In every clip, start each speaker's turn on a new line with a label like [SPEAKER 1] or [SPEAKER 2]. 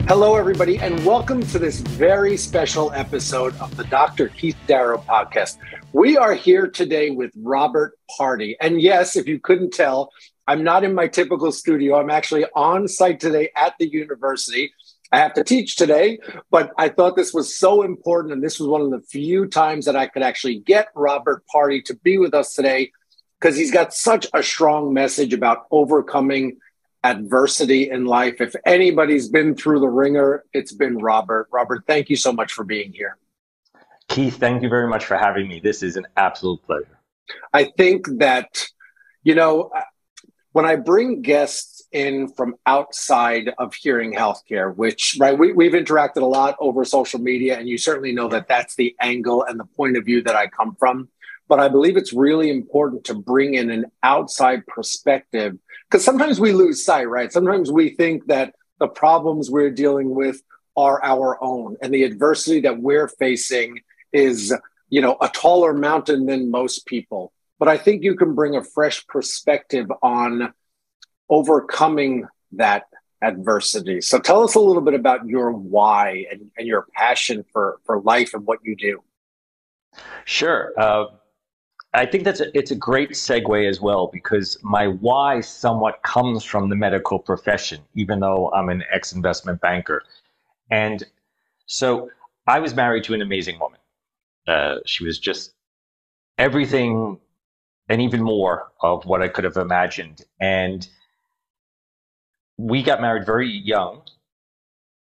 [SPEAKER 1] Hello, everybody, and welcome to this very special episode of the Dr. Keith Darrow podcast. We are here today with Robert Pardi. And yes, if you couldn't tell, I'm not in my typical studio. I'm actually on site today at the university. I have to teach today, but I thought this was so important. And this was one of the few times that I could actually get Robert Pardi to be with us today because he's got such a strong message about overcoming adversity in life. If anybody's been through the ringer, it's been Robert. Robert, thank you so much for being here.
[SPEAKER 2] Keith, thank you very much for having me. This is an absolute pleasure.
[SPEAKER 1] I think that, when I bring guests in from outside of hearing healthcare, which, right, we've interacted a lot over social media, and you certainly know that that's the angle and the point of view that I come from. But I believe it's really important to bring in an outside perspective because sometimes we lose sight, right? Sometimes we think that the problems we're dealing with are our own and the adversity that we're facing is, a taller mountain than most people. But I think you can bring a fresh perspective on overcoming that adversity. So tell us a little bit about your why and your passion for life and what you do.
[SPEAKER 2] Sure. I think it's a great segue as well, because my why somewhat comes from the medical profession, even though I'm an ex-investment banker. And so I was married to an amazing woman. She was just everything and even more of what I could have imagined. And we got married very young.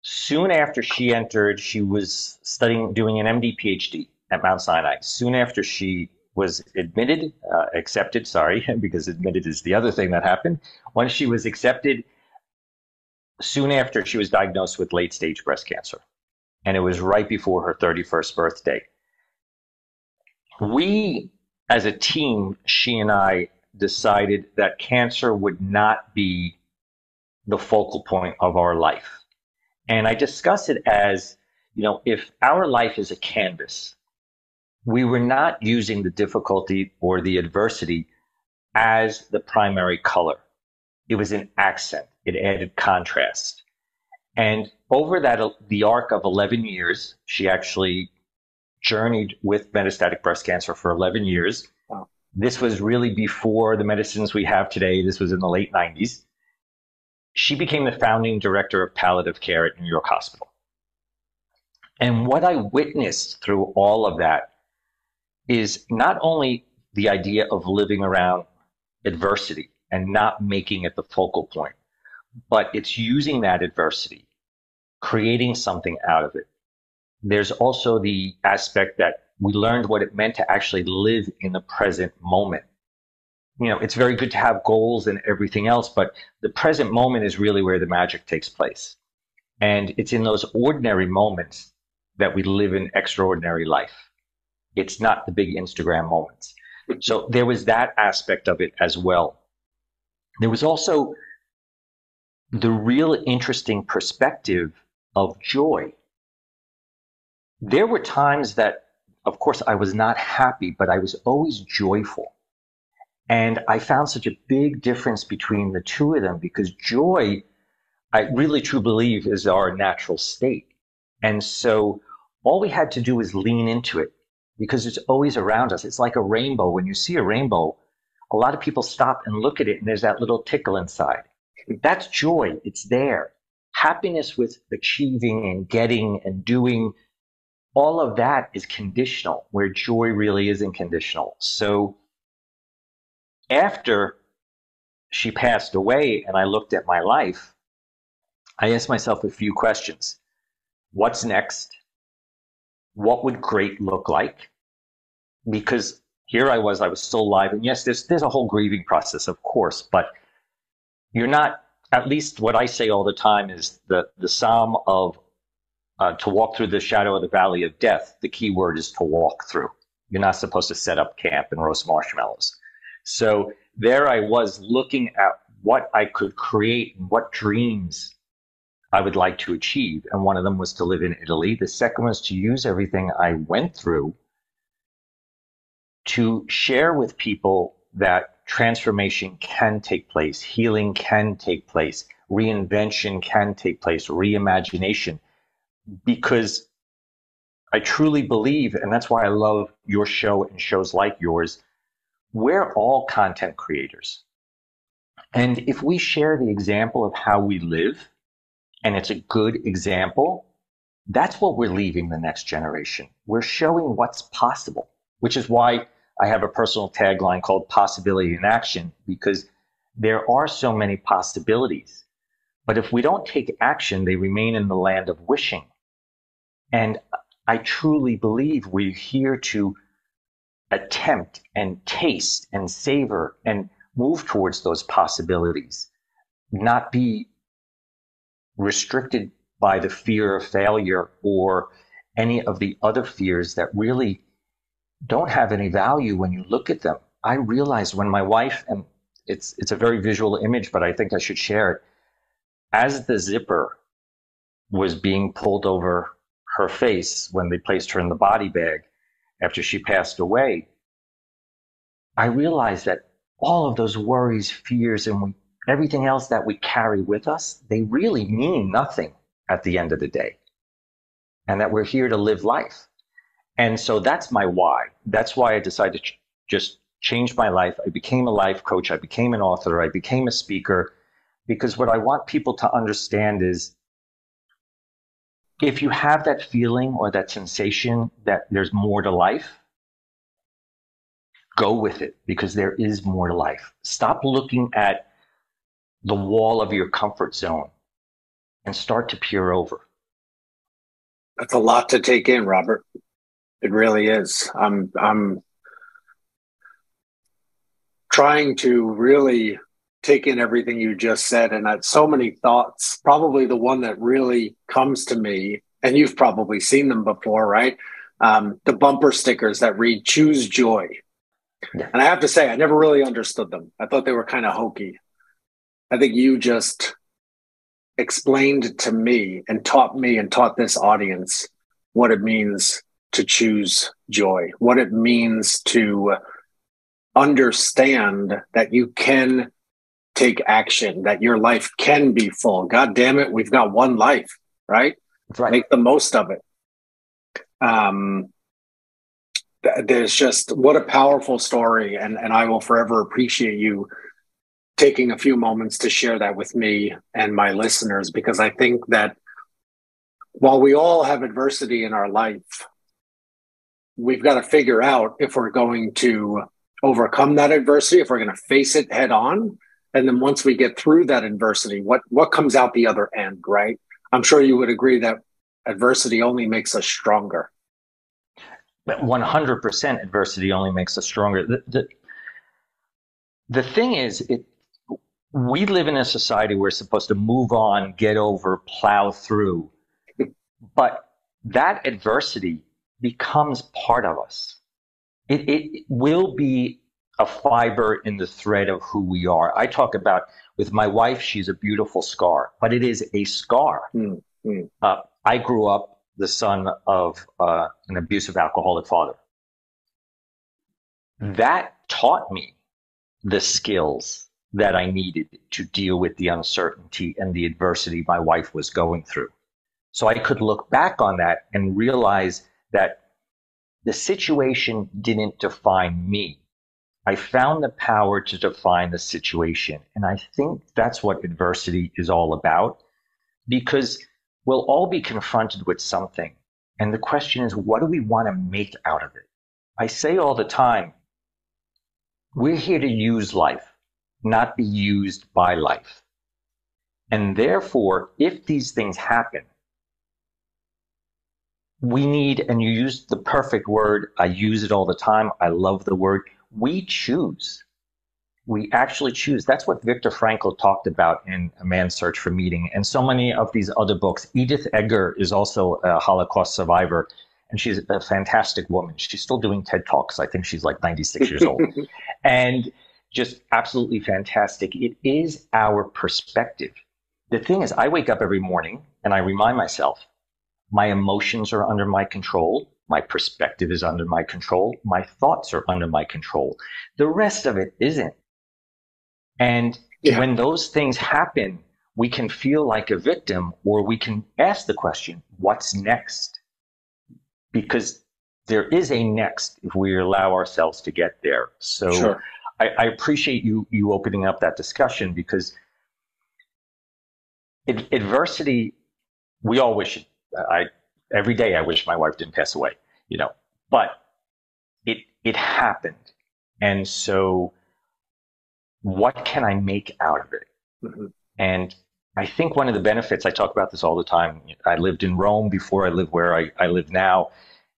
[SPEAKER 2] Soon after she entered, she was doing an MD PhD at Mount Sinai. Soon after she was accepted, because admitted is the other thing that happened. Once she was accepted, soon after she was diagnosed with late stage breast cancer. And it was right before her 31st birthday. We, as a team, she and I decided that cancer would not be the focal point of our life. And I discuss it as, if our life is a canvas, we were not using the difficulty or the adversity as the primary color. It was an accent. It added contrast. And over the arc of 11 years, she actually journeyed with metastatic breast cancer for 11 years. Wow. This was really before the medicines we have today. This was in the late 90s. She became the founding director of palliative care at New York Hospital. And what I witnessed through all of that is not only the idea of living around adversity and not making it the focal point, but it's using that adversity, creating something out of it. There's also the aspect that we learned what it meant to actually live in the present moment. It's very good to have goals and everything else, but the present moment is really where the magic takes place. And it's in those ordinary moments that we live an extraordinary life. It's not the big Instagram moments. So there was that aspect of it as well. There was also the real interesting perspective of joy. There were times that, of course, I was not happy, but I was always joyful. And I found such a big difference between the two of them because joy, I really truly believe, is our natural state. And so all we had to do was lean into it, because it's always around us. It's like a rainbow. When you see a rainbow, a lot of people stop and look at it, and there's that little tickle inside. That's joy. It's there. Happiness with achieving and getting and doing, all of that is conditional, where joy really isn't conditional. So after she passed away and I looked at my life, I asked myself a few questions. What's next? What would great look like? Because here I was still alive. And yes, there's a whole grieving process, of course, but you're not, at least what I say all the time is the psalm of to walk through the shadow of the valley of death. The key word is to walk through. You're not supposed to set up camp and roast marshmallows. So there I was looking at what I could create and what dreams I would like to achieve. And one of them was to live in Italy. The second was to use everything I went through to share with people that transformation can take place, healing can take place, reinvention can take place, reimagination, because I truly believe, and that's why I love your show and shows like yours, we're all content creators. And if we share the example of how we live, and it's a good example, that's what we're leaving the next generation. We're showing what's possible, which is why I have a personal tagline called Possibility in Action, because there are so many possibilities. But if we don't take action, they remain in the land of wishing. And I truly believe we're here to attempt and taste and savor and move towards those possibilities, not be restricted by the fear of failure or any of the other fears that really don't have any value when you look at them. I realized when my wife, and it's a very visual image, but I think I should share it, as the zipper was being pulled over her face when they placed her in the body bag after she passed away, I realized that all of those worries, fears, and everything else that we carry with us, they really mean nothing at the end of the day, and that we're here to live life. And so that's my why. That's why I decided to just change my life. I became a life coach. I became an author. I became a speaker, because what I want people to understand is if you have that feeling or that sensation that there's more to life, go with it, because there is more to life. Stop looking at the wall of your comfort zone and start to peer over.
[SPEAKER 1] That's a lot to take in, Robert. It really is. I'm trying to really take in everything you just said, and that's so many thoughts. Probably the one that really comes to me, and you've probably seen them before, right? The bumper stickers that read "Choose Joy." Yeah. And I have to say, I never really understood them. I thought they were kind of hokey. I think you just explained to me and taught this audience what it means to choose joy, what it means to understand that you can take action, that your life can be full. God damn it, we've got one life, right?
[SPEAKER 2] That's right.
[SPEAKER 1] Make the most of it. There's just, what a powerful story. And I will forever appreciate you taking a few moments to share that with me and my listeners, because I think that while we all have adversity in our life, we've got to figure out if we're going to overcome that adversity, if we're going to face it head on. And then once we get through that adversity, what comes out the other end, right? I'm sure you would agree that adversity only makes us stronger.
[SPEAKER 2] 100% adversity only makes us stronger. The thing is, we live in a society where we're supposed to move on, get over, plow through. But that adversity becomes part of us. It will be a fiber in the thread of who we are. I talk about, with my wife, she's a beautiful scar, but it is a scar. Mm-hmm. I grew up the son of an abusive alcoholic father. That taught me the skills that I needed to deal with the uncertainty and the adversity my wife was going through. So I could look back on that and realize that the situation didn't define me. I found the power to define the situation. And I think that's what adversity is all about, because we'll all be confronted with something. And the question is, what do we want to make out of it? I say all the time, we're here to use life, not be used by life. And therefore, if these things happen, we need, and you used the perfect word, I use it all the time, I love the word, we choose. We actually choose. That's what Viktor Frankl talked about in A Man's Search for Meaning, and so many of these other books. Edith Eger is also a Holocaust survivor, and she's a fantastic woman. She's still doing TED Talks. I think she's like 96 years old. And just absolutely fantastic. It is our perspective. The thing is, I wake up every morning and I remind myself, my emotions are under my control. My perspective is under my control. My thoughts are under my control. The rest of it isn't. And when those things happen, we can feel like a victim, or we can ask the question, what's next? Because there is a next if we allow ourselves to get there. So
[SPEAKER 1] Sure.
[SPEAKER 2] I appreciate you opening up that discussion, because adversity, we all wish every day I wish my wife didn't pass away, but it happened. And so what can I make out of it?
[SPEAKER 1] Mm-hmm.
[SPEAKER 2] And I think one of the benefits, I talk about this all the time. I lived in Rome before I lived where I live now,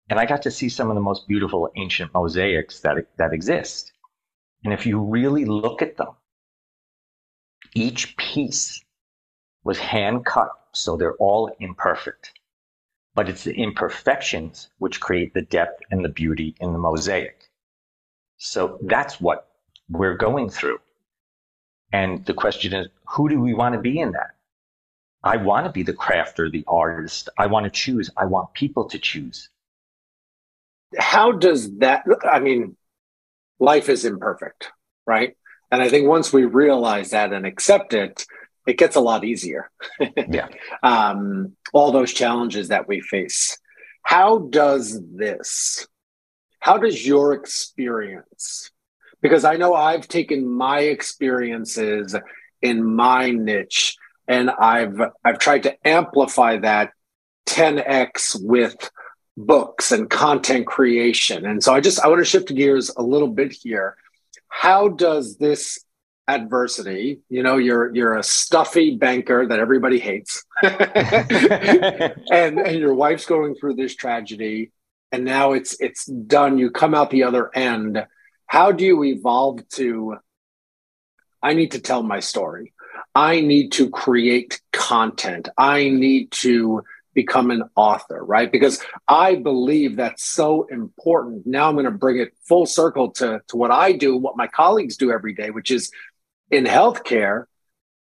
[SPEAKER 2] and I got to see some of the most beautiful ancient mosaics that exist. And if you really look at them, each piece was hand cut, so they're all imperfect. But it's the imperfections which create the depth and the beauty in the mosaic. So that's what we're going through. And the question is, who do we want to be in that? I want to be the crafter, the artist. I want to choose. I want people to choose.
[SPEAKER 1] How does that, life is imperfect, right? And I think once we realize that and accept it, it gets a lot easier.
[SPEAKER 2] Yeah.
[SPEAKER 1] All those challenges that we face. How does your experience, because I know I've taken my experiences in my niche and I've tried to amplify that 10x with books and content creation. And so I want to shift gears a little bit here. How does this adversity, you're a stuffy banker that everybody hates, and your wife's going through this tragedy, and now it's done, you come out the other end. How do you evolve to, I need to tell my story, I need to create content, I need to become an author, right? Because I believe that's so important. Now I'm going to bring it full circle to what I do, what my colleagues do every day, which is in healthcare,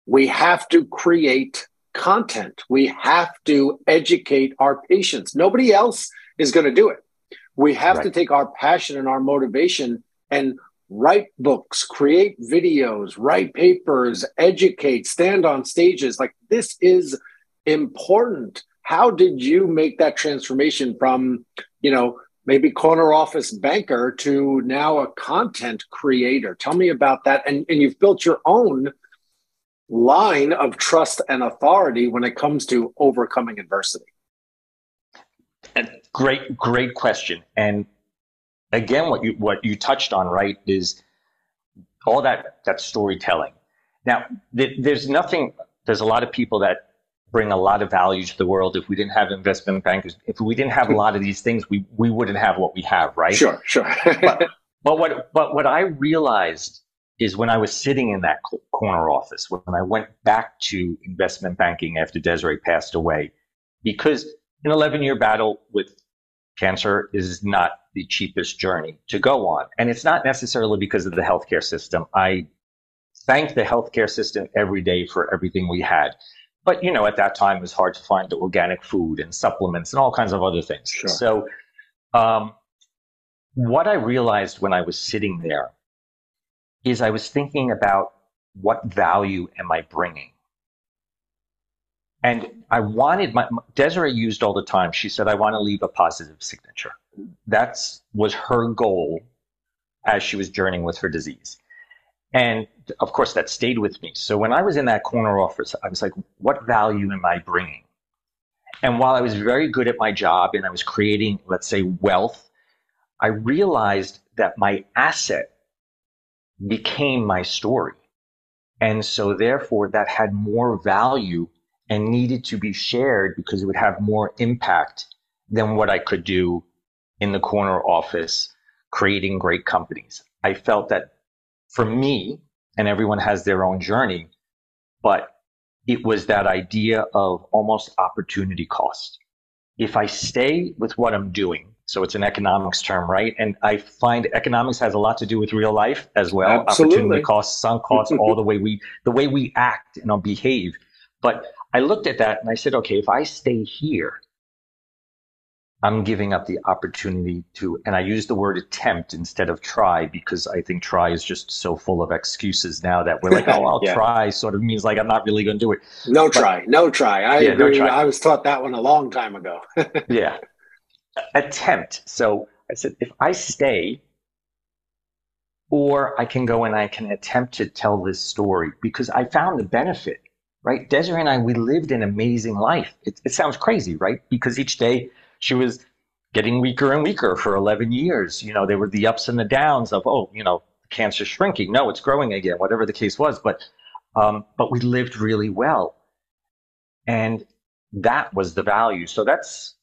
[SPEAKER 1] we have to create content. We have to educate our patients. Nobody else is going to do it. We have to take our passion and our motivation and write books, create videos, write papers, educate, stand on stages. Like, this is important. How did you make that transformation from, maybe corner office banker to now a content creator? Tell me about that. And you've built your own line of trust and authority when it comes to overcoming adversity.
[SPEAKER 2] Great question. And again, what you touched on, right, is all that storytelling. Now, there's a lot of people that bring a lot of value to the world. If we didn't have investment bankers, if we didn't have a lot of these things, we wouldn't have what we have, right?
[SPEAKER 1] Sure.
[SPEAKER 2] but what I realized is, when I was sitting in that corner office, when I went back to investment banking after Desiree passed away, because an 11-year battle with cancer is not the cheapest journey to go on. And it's not necessarily because of the healthcare system. I thank the healthcare system every day for everything we had. But, at that time, it was hard to find the organic food and supplements and all kinds of other things.
[SPEAKER 1] Sure.
[SPEAKER 2] So what I realized when I was sitting there is I was thinking about, what value am I bringing? And I wanted Desiree used all the time, she said, I want to leave a positive signature. That was her goal as she was journeying with her disease. And of course, that stayed with me. So when I was in that corner office, I was like, what value am I bringing? And while I was very good at my job and I was creating, let's say, wealth, I realized that my asset became my story. And so therefore, that had more value and needed to be shared, because it would have more impact than what I could do in the corner office creating great companies. I felt that for me, and everyone has their own journey, but it was that idea of almost opportunity cost. If I stay with what I'm doing, so it's an economics term, right? And I find economics has a lot to do with real life as well.
[SPEAKER 1] Absolutely.
[SPEAKER 2] Opportunity costs, sunk costs, all the way we act and behave. But I looked at that and I said, okay, if I stay here, I'm giving up the opportunity to, and I use the word attempt instead of try, because I think try is just so full of excuses now that we're like, oh, I'll
[SPEAKER 1] Yeah.
[SPEAKER 2] try, sort of means like I'm not really going to do it.
[SPEAKER 1] No
[SPEAKER 2] But
[SPEAKER 1] try, no try. I
[SPEAKER 2] yeah, no
[SPEAKER 1] agree.
[SPEAKER 2] try.
[SPEAKER 1] I was taught that one a long time ago.
[SPEAKER 2] Yeah. Attempt. So I said, if I stay, or I can go and I can attempt to tell this story, because I found the benefit, right? Desiree and I, we lived an amazing life. It sounds crazy, right? Because each day she was getting weaker and weaker for 11 years. You know, there were the ups and the downs of, oh, you know, cancer shrinking. No, it's growing again, whatever the case was. But we lived really well. And that was the value. So that's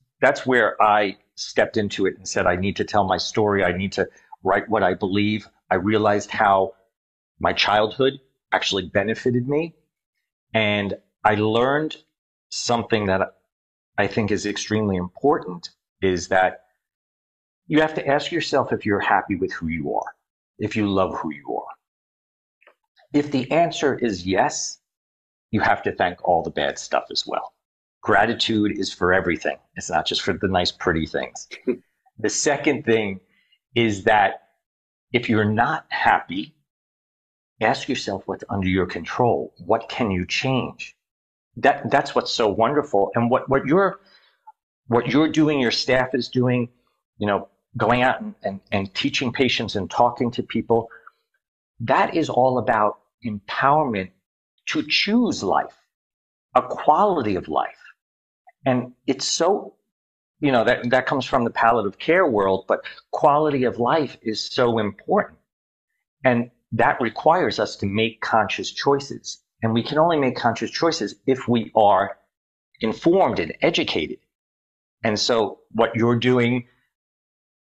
[SPEAKER 2] where I stepped into it and said, I need to tell my story. I need to write what I believe. I realized how my childhood actually benefited me. And I learned something that I think is extremely important, is that you have to ask yourself if you're happy with who you are, if you love who you are. If the answer is yes, you have to thank all the bad stuff as well. Gratitude is for everything. It's not just for the nice, pretty things. The second thing is that if you're not happy, ask yourself what's under your control. What can you change? That's what's so wonderful. And what you're doing, your staff is doing, you know, going out and teaching patients and talking to people, that is all about empowerment to choose life, a quality of life. And it's so, you know, that comes from the palliative care world, but quality of life is so important. And that requires us to make conscious choices. And we can only make conscious choices if we are informed and educated. And so what you're doing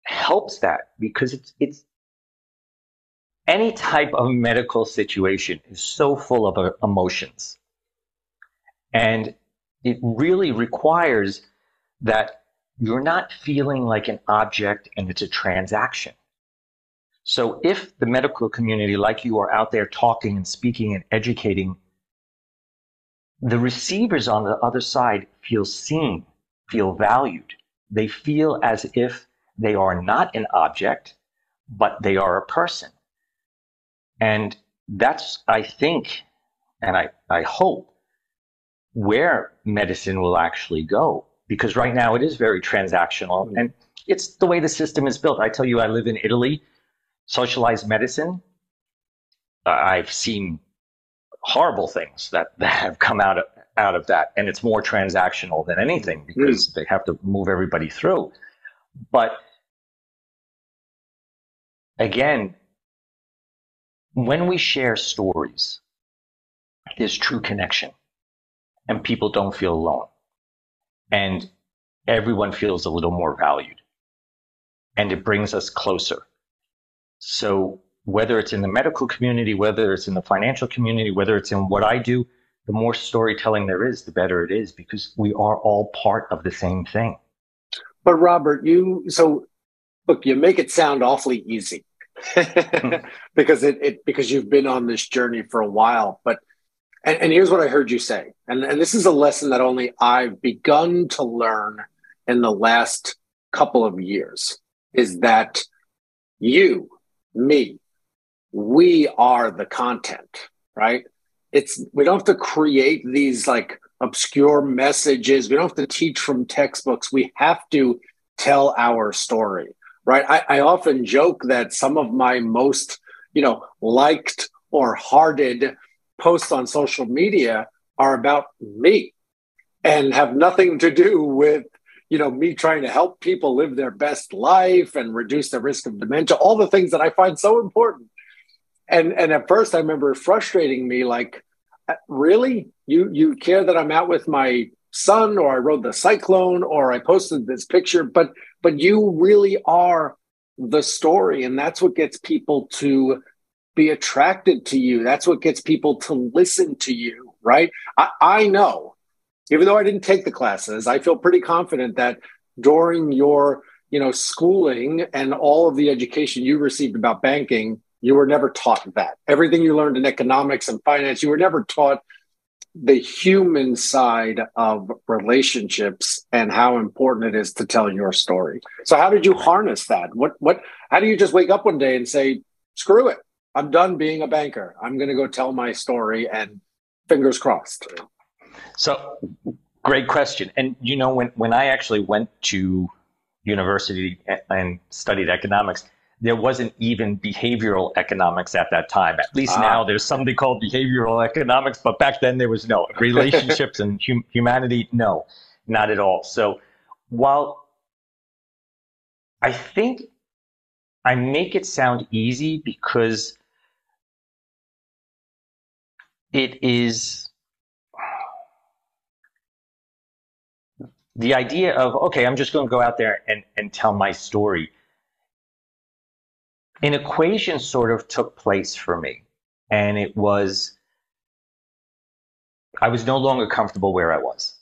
[SPEAKER 2] helps that, because it's any type of medical situation is so full of emotions. And it really requires that you're not feeling like an object and it's a transaction. So if the medical community, like you, are out there talking and speaking and educating, the receivers on the other side feel seen, feel valued. They feel as if they are not an object, but they are a person. And that's, I think, and I hope, where medicine will actually go. Because right now it is very transactional, and it's the way the system is built. I tell you, I live in Italy. Socialized medicine, I've seen horrible things that have come out of that. And it's more transactional than anything, because they have to move everybody through. But again, when we share stories, there's true connection, and people don't feel alone. And everyone feels a little more valued. And it brings us closer. So whether it's in the medical community, whether it's in the financial community, whether it's in what I do, the more storytelling there is, the better it is, because we are all part of the same thing.
[SPEAKER 1] But Robert, look, you make it sound awfully easy because because you've been on this journey for a while. But and here's what I heard you say, and this is a lesson that only I've begun to learn in the last couple of years, is that you, me, we are the content, right? We don't have to create these like obscure messages. We don't have to teach from textbooks. We have to tell our story, right? I often joke that some of my most, liked or hearted posts on social media are about me and have nothing to do with me trying to help people live their best life and reduce the risk of dementia, all the things that I find so important. And at first I remember it frustrating me, like, really? You care that I'm out with my son, or I rode the cyclone, or I posted this picture, but you really are the story. And that's what gets people to be attracted to you. That's what gets people to listen to you, right? I know, even though I didn't take the classes, I feel pretty confident that during your, schooling and all of the education you received about banking, you were never taught that. Everything you learned in economics and finance, you were never taught the human side of relationships and how important it is to tell your story. So how did you harness that? How do you just wake up one day and say, screw it, I'm done being a banker, I'm going to go tell my story, and fingers crossed?
[SPEAKER 2] So great question. And when I actually went to university and studied economics, there wasn't even behavioral economics at that time. At least now there's something called behavioral economics, but back then there was no relationships and humanity. No, not at all. So while I think I make it sound easy because it is the idea of, okay, I'm just going to go out there and tell my story. An equation sort of took place for me, and it was, I was no longer comfortable where I was.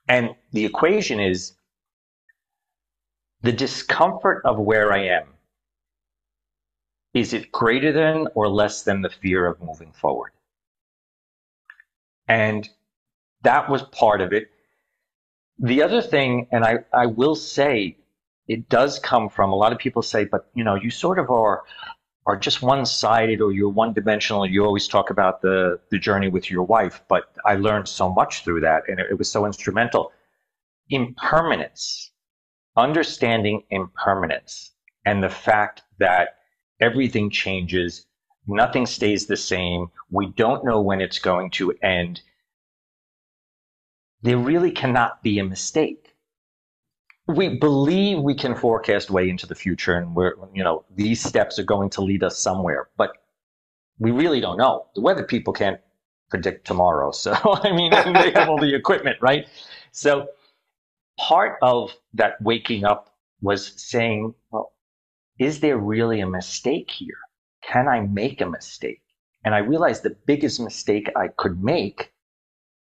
[SPEAKER 2] And the equation is the discomfort of where I am. Is it greater than or less than the fear of moving forward? And that was part of it. The other thing, and I will say, it does come from, a lot of people say, but you sort of are just one-sided, or you're one-dimensional. You always talk about the journey with your wife, but I learned so much through that, and it was so instrumental. Impermanence, understanding impermanence, and the fact that everything changes, nothing stays the same, we don't know when it's going to end. There really cannot be a mistake. We believe we can forecast way into the future, and these steps are going to lead us somewhere, but we really don't know. The weather people can't predict tomorrow. So, and they have all the equipment, right? So part of that waking up was saying, well, is there really a mistake here? Can I make a mistake? And I realized the biggest mistake I could make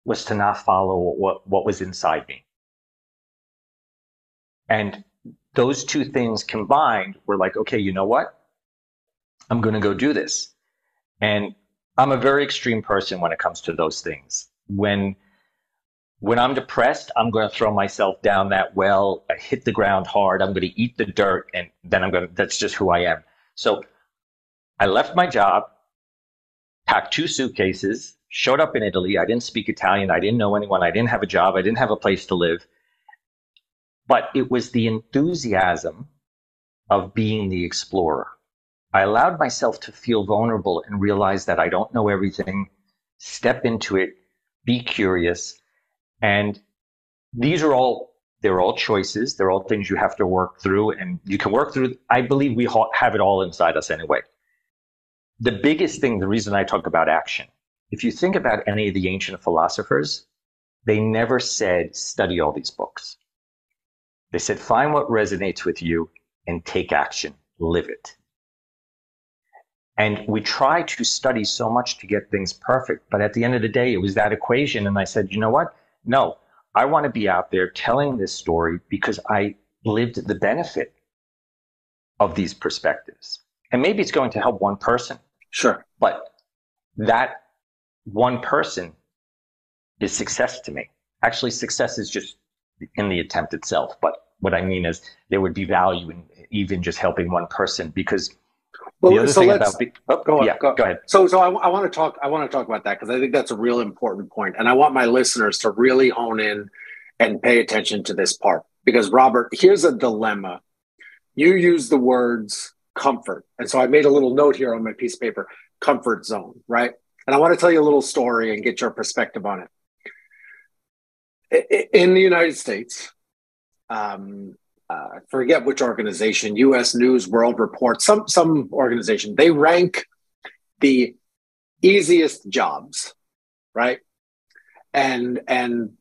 [SPEAKER 2] was to not follow what was inside me. And those two things combined were like, okay, you know what? I'm going to go do this. And I'm a very extreme person when it comes to those things. When I'm depressed, I'm going to throw myself down that well. I hit the ground hard. I'm going to eat the dirt, and then that's just who I am. So I left my job, packed 2 suitcases, showed up in Italy. I didn't speak Italian. I didn't know anyone. I didn't have a job. I didn't have a place to live. But it was the enthusiasm of being the explorer. I allowed myself to feel vulnerable and realize that I don't know everything, step into it, be curious. And they're all choices. They're all things you have to work through, and you can work through. I believe we have it all inside us anyway. The biggest thing, the reason I talk about action, if you think about any of the ancient philosophers, they never said, study all these books. They said, find what resonates with you and take action, live it. And we try to study so much to get things perfect, but at the end of the day, it was that equation. And I said, you know what? No, I want to be out there telling this story because I lived the benefit of these perspectives. And maybe it's going to help one person.
[SPEAKER 1] Sure.
[SPEAKER 2] But that one person is success to me. Actually, success is just in the attempt itself. But what I mean is there would be value in even just helping one person, because the other thing about
[SPEAKER 1] go ahead. So I want to talk about that, because I think that's a real important point, and I want my listeners to really hone in and pay attention to this part, because Robert, here's a dilemma. You use the words comfort, and so I made a little note here on my piece of paper: comfort zone, right? And I want to tell you a little story and get your perspective on it. In the United States, I forget which organization, U.S. News World Report, some organization, they rank the easiest jobs, right? And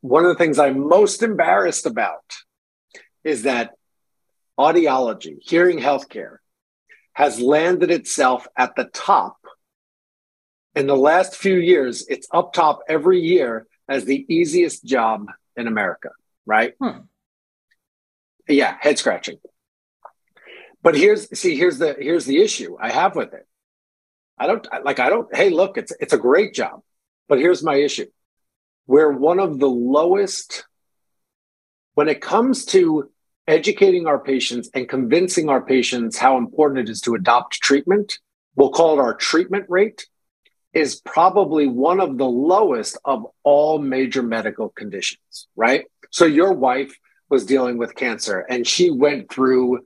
[SPEAKER 1] one of the things I'm most embarrassed about is that audiology, hearing healthcare, has landed itself at the top. In the last few years, it's up top every year as the easiest job in America, right? Yeah, head scratching. But here's the issue I have with it. Hey, look, it's a great job. But here's my issue. We're one of the lowest when it comes to educating our patients and convincing our patients how important it is to adopt treatment. We'll call it our treatment rate, is probably one of the lowest of all major medical conditions, right? So your wife was dealing with cancer and she went through,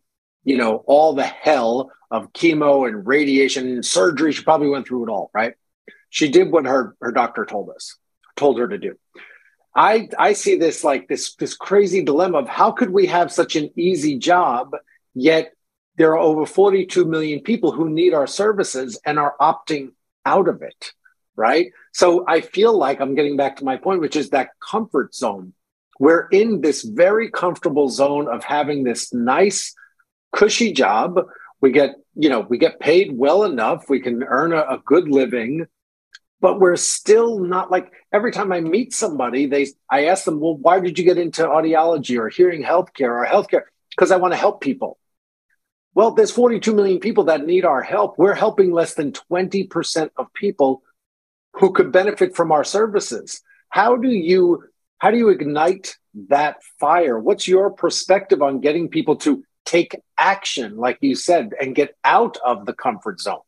[SPEAKER 1] all the hell of chemo and radiation and surgery. She probably went through it all, right? She did what her doctor told her to do. I see this like this crazy dilemma of how could we have such an easy job, yet there are over 42 million people who need our services and are opting out of it, right? So I feel like I'm getting back to my point, which is that comfort zone. We're in this very comfortable zone of having this nice, cushy job. We get paid well enough. We can earn a good living. But we're still not like every time I meet somebody, I ask them, well, why did you get into audiology or hearing healthcare or healthcare? Because I want to help people. Well, there's 42 million people that need our help. We're helping less than 20% of people who could benefit from our services. How do you ignite that fire? What's your perspective on getting people to take action, like you said, and get out of the comfort zone?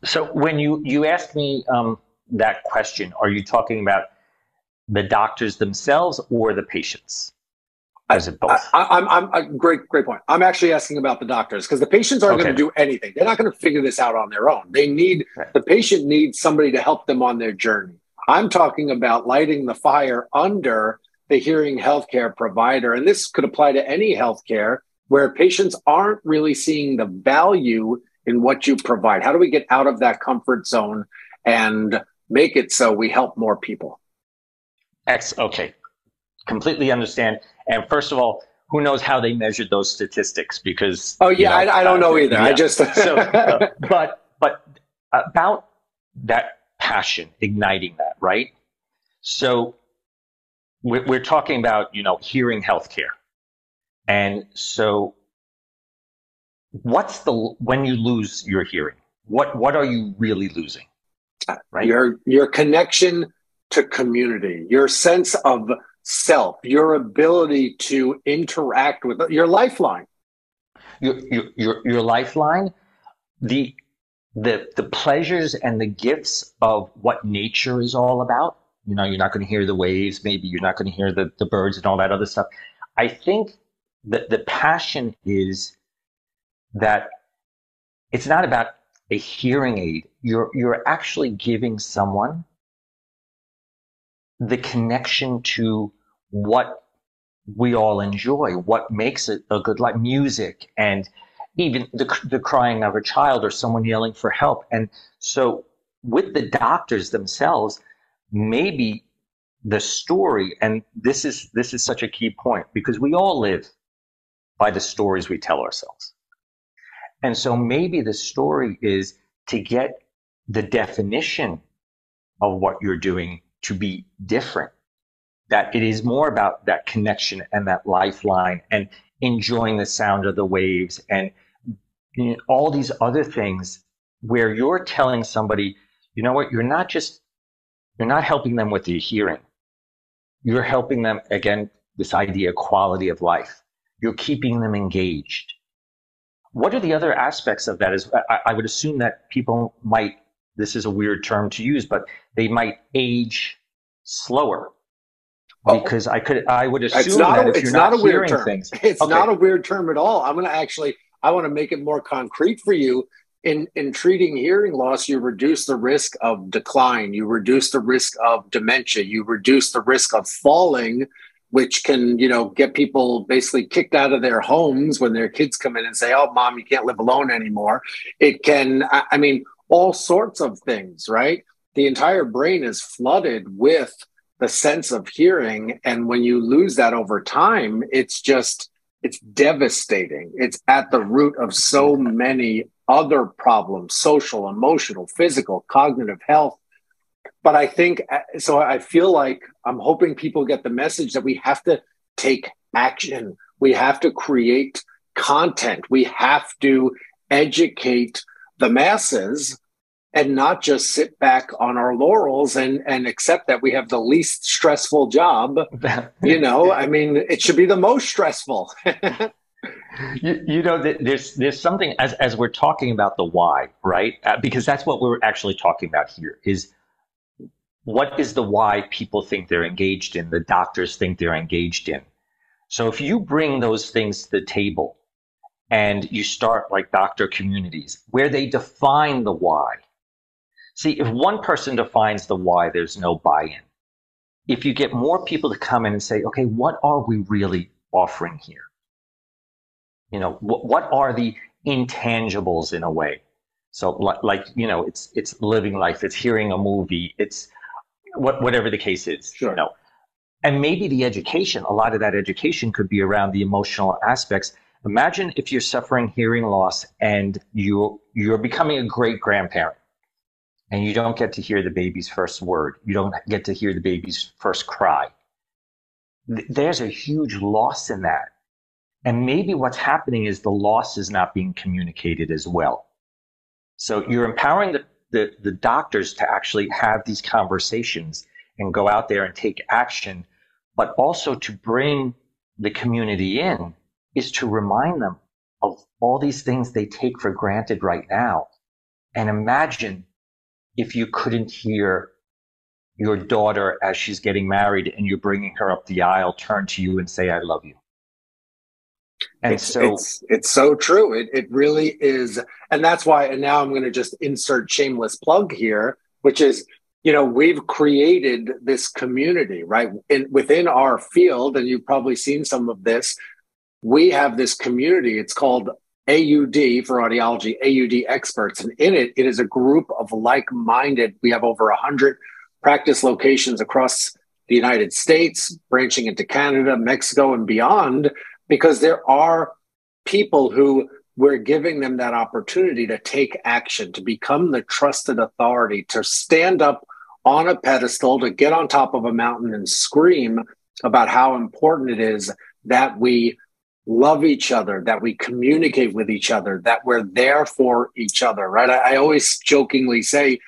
[SPEAKER 2] So when you asked me that question, are you talking about the doctors themselves or the patients? Or is it both?
[SPEAKER 1] I'm great point. I'm actually asking about the doctors because the patients aren't going to do anything. They're not going to figure this out on their own. The patient needs somebody to help them on their journey. I'm talking about lighting the fire under the hearing healthcare provider. And this could apply to any healthcare where patients aren't really seeing the value in what you provide. How do we get out of that comfort zone and make it so we help more people?
[SPEAKER 2] Okay. Completely understand. And first of all, who knows how they measured those statistics? Because
[SPEAKER 1] I don't know either.
[SPEAKER 2] Yeah. But about that passion, igniting that, right? So we're talking about hearing healthcare, and so when you lose your hearing, what are you really losing? Right?
[SPEAKER 1] Your connection to community, your sense of self, your ability to interact with your lifeline.
[SPEAKER 2] Your lifeline, the pleasures and the gifts of what nature is all about. You're not going to hear the waves, maybe you're not going to hear the birds and all that other stuff. I think that the passion is that it's not about a hearing aid. You're actually giving someone the connection to what we all enjoy, what makes it a good life, music, and even the crying of a child or someone yelling for help. And so with the doctors themselves, maybe the story, and this is such a key point, because we all live by the stories we tell ourselves. And so maybe the story is to get the definition of what you're doing to be different, that it is more about that connection and that lifeline and enjoying the sound of the waves and all these other things where you're telling somebody, you know what, you're not helping them with the hearing. You're helping them, again, this idea of quality of life. You're keeping them engaged. What are the other aspects of that? I would assume that people might, this is a weird term to use, but they might age slower. Because I would assume that if you're not hearing things.
[SPEAKER 1] It's not a weird term at all. I want to make it more concrete for you. In treating hearing loss, you reduce the risk of decline. You reduce the risk of dementia. You reduce the risk of falling, which can, get people basically kicked out of their homes when their kids come in and say, "Oh, Mom, you can't live alone anymore." It can, all sorts of things, right? The entire brain is flooded with the sense of hearing. And when you lose that over time, it's devastating. It's at the root of so many other problems, social, emotional, physical, cognitive health. But I feel like I'm hoping people get the message that we have to take action. We have to create content. We have to educate the masses and not just sit back on our laurels and accept that we have the least stressful job. I mean, it should be the most stressful.
[SPEAKER 2] There's something as we're talking about the why, right? Because that's what we're actually talking about here is what is the why people think they're engaged in, the doctors think they're engaged in. So if you bring those things to the table and you start like doctor communities where they define the why. See, if one person defines the why, there's no buy-in. If you get more people to come in and say, okay, what are we really offering here? What are the intangibles in a way? So it's living life, it's hearing a movie, it's whatever the case is.
[SPEAKER 1] Sure.
[SPEAKER 2] And maybe the education, a lot of that education could be around the emotional aspects. Imagine if you're suffering hearing loss and you're becoming a great grandparent and you don't get to hear the baby's first word. You don't get to hear the baby's first cry. There's a huge loss in that. And maybe what's happening is the loss is not being communicated as well. So you're empowering the doctors to actually have these conversations and go out there and take action, but also to bring the community in is to remind them of all these things they take for granted right now. And imagine if you couldn't hear your daughter as she's getting married and you're bringing her up the aisle, turn to you and say, I love you. And
[SPEAKER 1] it's so true. It really is. And that's why, and now I'm going to just insert shameless plug here, which is, we've created this community, right? Within our field, and you've probably seen some of this, we have this community. It's called AUD for audiology, AUD experts. And in it is a group of like-minded, we have over 100 practice locations across the United States, branching into Canada, Mexico, and beyond, because there are people who we're giving them that opportunity to take action, to become the trusted authority, to stand up on a pedestal, to get on top of a mountain and scream about how important it is that we love each other, that we communicate with each other, that we're there for each other, right? I always jokingly say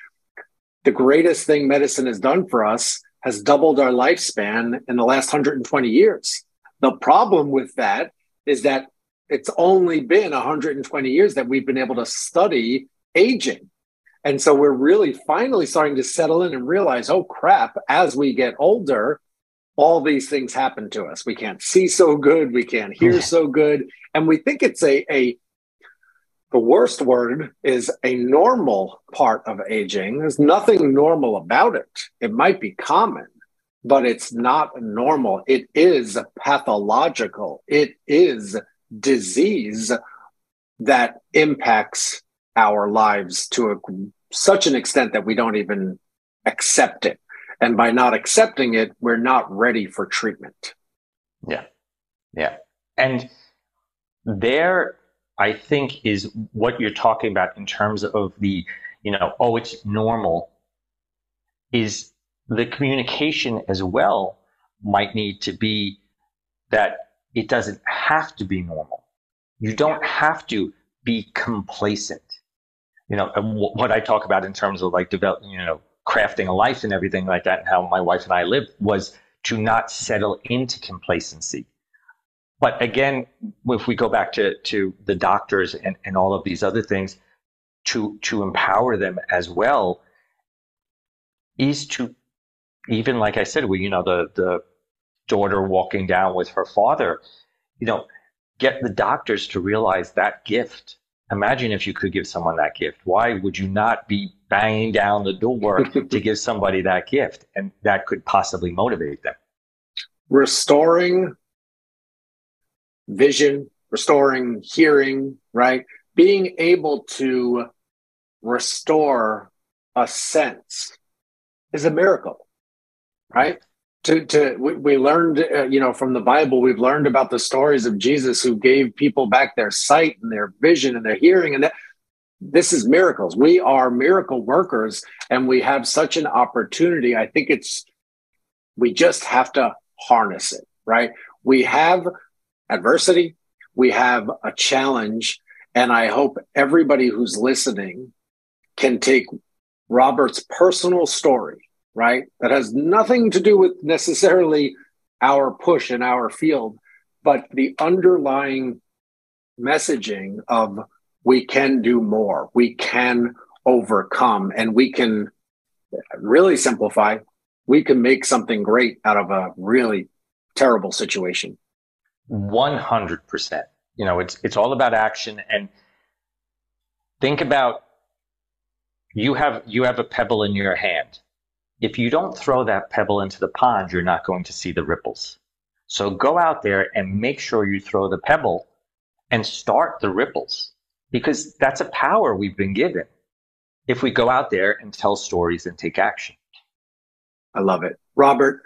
[SPEAKER 1] the greatest thing medicine has done for us has doubled our lifespan in the last 120 years. The problem with that is that it's only been 120 years that we've been able to study aging. And so we're really finally starting to settle in and realize, oh crap, as we get older, all these things happen to us. We can't see so good, we can't hear so good. And we think it's the worst word is a normal part of aging. There's nothing normal about it. It might be common, but it's not normal. It is pathological. It is disease that impacts our lives to such an extent that we don't even accept it. And by not accepting it, we're not ready for treatment.
[SPEAKER 2] Yeah. Yeah. And there, I think, is what you're talking about in terms of the, it's normal, is the communication as well might need to be that it doesn't have to be normal. You don't have to be complacent. What I talk about in terms of like developing, crafting a life and everything like that, and how my wife and I lived, was to not settle into complacency. But again, if we go back to the doctors and all of these other things, to empower them as well, is to, even like I said, the daughter walking down with her father, get the doctors to realize that gift. Imagine if you could give someone that gift. Why would you not be banging down the door to give somebody that gift? And that could possibly motivate them.
[SPEAKER 1] Restoring vision, restoring hearing, right? Being able to restore a sense is a miracle, right? We learned, from the Bible, we've learned about the stories of Jesus who gave people back their sight and their vision and their hearing. And this is miracles. We are miracle workers, and we have such an opportunity. I think we just have to harness it, right? We have adversity, we have a challenge, and I hope everybody who's listening can take Robert's personal story, right? That has nothing to do with necessarily our push in our field, but the underlying messaging of we can do more, we can overcome, and we can really simplify, we can make something great out of a really terrible situation.
[SPEAKER 2] 100%. You know, it's all about action. And think about, you have a pebble in your hand. If you don't throw that pebble into the pond, you're not going to see the ripples. So go out there and make sure you throw the pebble and start the ripples, because that's a power we've been given if we go out there and tell stories and take action.
[SPEAKER 1] I love it. Robert,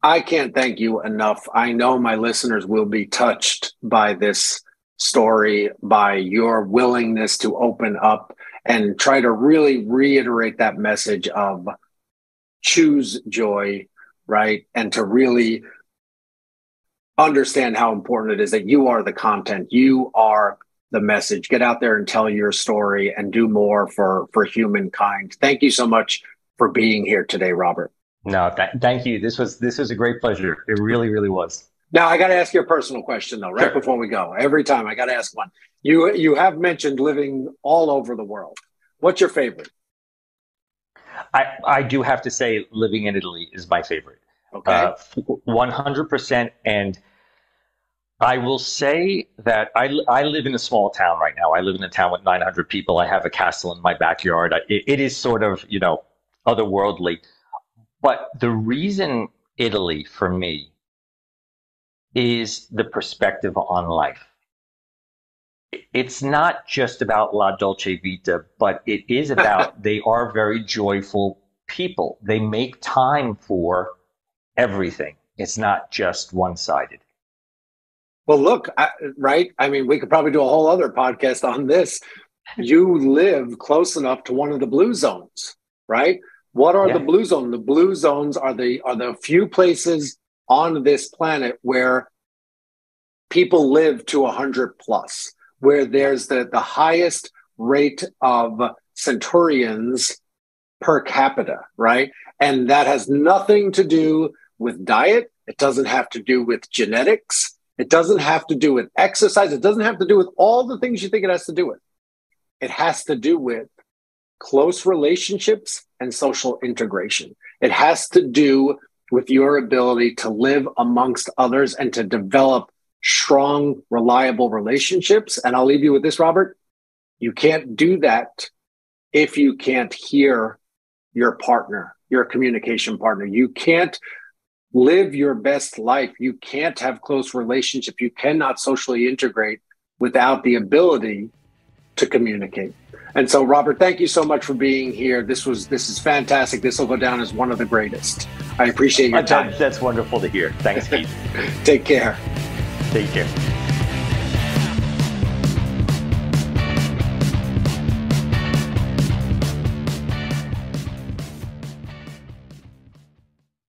[SPEAKER 1] I can't thank you enough. I know my listeners will be touched by this story, by your willingness to open up and try to really reiterate that message of choose joy, right? And to really understand how important it is that you are the content, you are the message. Get out there and tell your story and do more for humankind. Thank you so much for being here today, Robert.
[SPEAKER 2] No, thank you. This was a great pleasure. It really, really was.
[SPEAKER 1] Now, I got to ask you a personal question, though, right before we go. Every time I got to ask one. You have mentioned living all over the world. What's your favorite?
[SPEAKER 2] I do have to say living in Italy is my favorite.
[SPEAKER 1] Okay.
[SPEAKER 2] 100%. And I will say that I live in a small town right now. I live in a town with 900 people. I have a castle in my backyard. It is sort of, otherworldly. But the reason Italy for me is the perspective on life. It's not just about La Dolce Vita, but it is about they are very joyful people. They make time for everything. It's not just one-sided.
[SPEAKER 1] Well, look, right? I mean, we could probably do a whole other podcast on this. You live close enough to one of the blue zones, right? What are the blue zones? The blue zones are the few places on this planet where people live to 100 plus, where there's the highest rate of centurions per capita, right? And that has nothing to do with diet. It doesn't have to do with genetics. It doesn't have to do with exercise. It doesn't have to do with all the things you think it has to do with. It has to do with close relationships and social integration. It has to do with your ability to live amongst others and to develop strong, reliable relationships. And I'll leave you with this, Robert. You can't do that if you can't hear your partner, your communication partner. You can't live your best life. You can't have close relationships. You cannot socially integrate without the ability to communicate. And so, Robert, thank you so much for being here. This is fantastic. This will go down as one of the greatest. I appreciate your time.
[SPEAKER 2] That's wonderful to hear. Thanks, Keith.
[SPEAKER 1] Take care.
[SPEAKER 2] Take care.